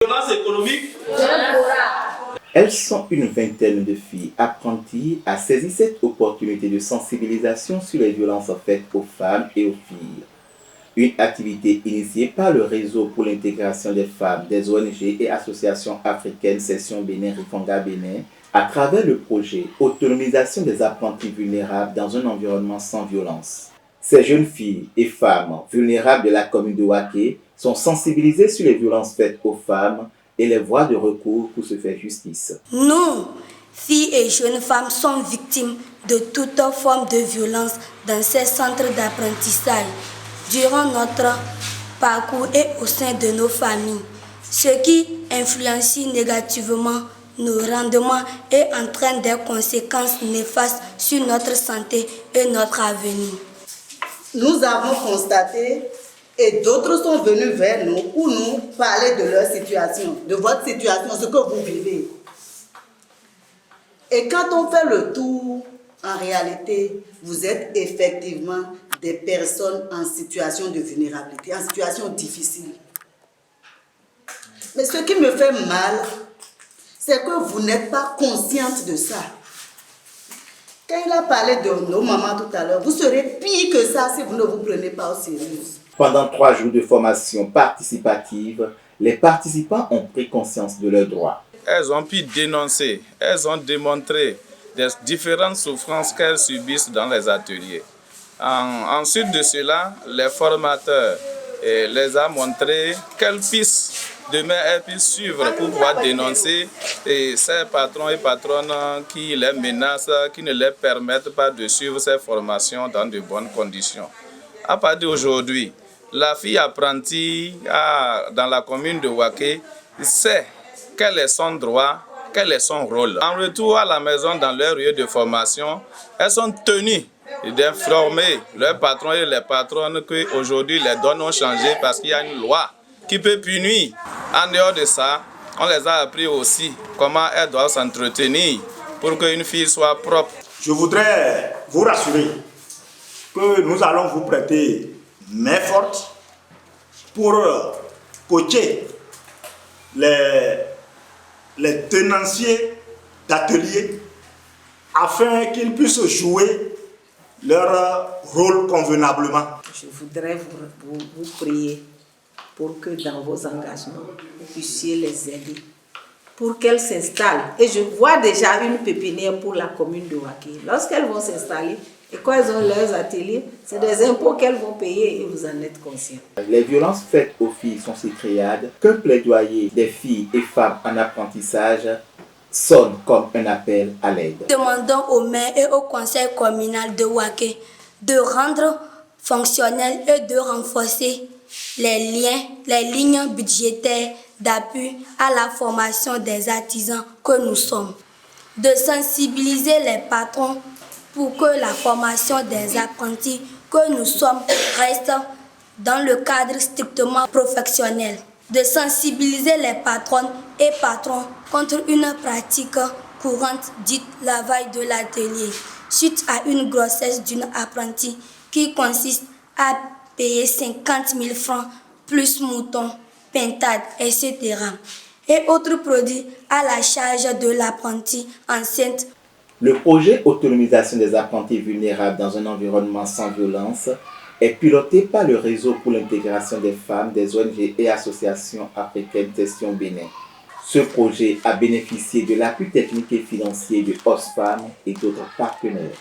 Violence économique. Elles sont une vingtaine de filles apprenties à saisir cette opportunité de sensibilisation sur les violences faites aux femmes et aux filles. Une activité initiée par le Réseau pour l'intégration des femmes, des ONG et associations africaines Session Bénin Rifanga Bénin à travers le projet Autonomisation des apprentis vulnérables dans un environnement sans violence. Ces jeunes filles et femmes vulnérables de la commune de Waké sont sensibilisées sur les violences faites aux femmes et les voies de recours pour se faire justice. Nous, filles et jeunes femmes, sommes victimes de toute forme de violence dans ces centres d'apprentissage durant notre parcours et au sein de nos familles, ce qui influencie négativement nos rendements et entraîne des conséquences néfastes sur notre santé et notre avenir. Nous avons constaté et d'autres sont venus vers nous pour nous parler de leur situation, de votre situation, ce que vous vivez. Et quand on fait le tour, en réalité, vous êtes effectivement des personnes en situation de vulnérabilité, en situation difficile. Mais ce qui me fait mal, c'est que vous n'êtes pas consciente de ça. Quand il a parlé de nos mamans tout à l'heure, vous serez pire que ça si vous ne vous prenez pas au sérieux. Pendant 3 jours de formation participative, les participants ont pris conscience de leurs droits. Elles ont pu dénoncer, elles ont démontré des différentes souffrances qu'elles subissent dans les ateliers. Ensuite de cela, les formateurs les ont montré quelles pistes demain elles puissent suivre pour pouvoir dénoncer ces patrons et patronnes qui les menacent, qui ne les permettent pas de suivre ces formations dans de bonnes conditions. À partir d'aujourd'hui, la fille apprentie dans la commune de Waké sait quel est son droit, quel est son rôle. En retour à la maison, dans leur lieu de formation, elles sont tenues d'informer leurs patrons et les patronnes qu'aujourd'hui les donnes ont changé parce qu'il y a une loi qui peut punir. En dehors de ça, on les a appris aussi comment elles doivent s'entretenir pour qu'une fille soit propre. Je voudrais vous rassurer que nous allons vous prêter main forte pour coacher les tenanciers d'ateliers afin qu'ils puissent jouer leur rôle convenablement. Je voudrais vous prier pour que dans vos engagements, vous puissiez les aider, pour qu'elles s'installent. Et je vois déjà une pépinière pour la commune de Waké. Lorsqu'elles vont s'installer et quand elles ont leurs ateliers, c'est des impôts qu'elles vont payer et vous en êtes conscients. Les violences faites aux filles sont si criades qu'un plaidoyer des filles et femmes en apprentissage sonne comme un appel à l'aide. Demandons au maire et au conseil communal de Waké de rendre fonctionnels et de renforcer les lignes budgétaires d'appui à la formation des artisans que nous sommes, de sensibiliser les patrons pour que la formation des apprentis que nous sommes reste dans le cadre strictement professionnel, de sensibiliser les patronnes et patrons contre une pratique courante dite lavage de l'atelier suite à une grossesse d'une apprentie qui consiste à payer 50 000 francs plus moutons, pintades, etc. et autres produits à la charge de l'apprentie enceinte. Le projet Autonomisation des apprentis vulnérables dans un environnement sans violence est piloté par le Réseau pour l'intégration des femmes, des ONG et associations africaines Session Bénin. Ce projet a bénéficié de l'appui technique et financier de Oxfam et d'autres partenaires.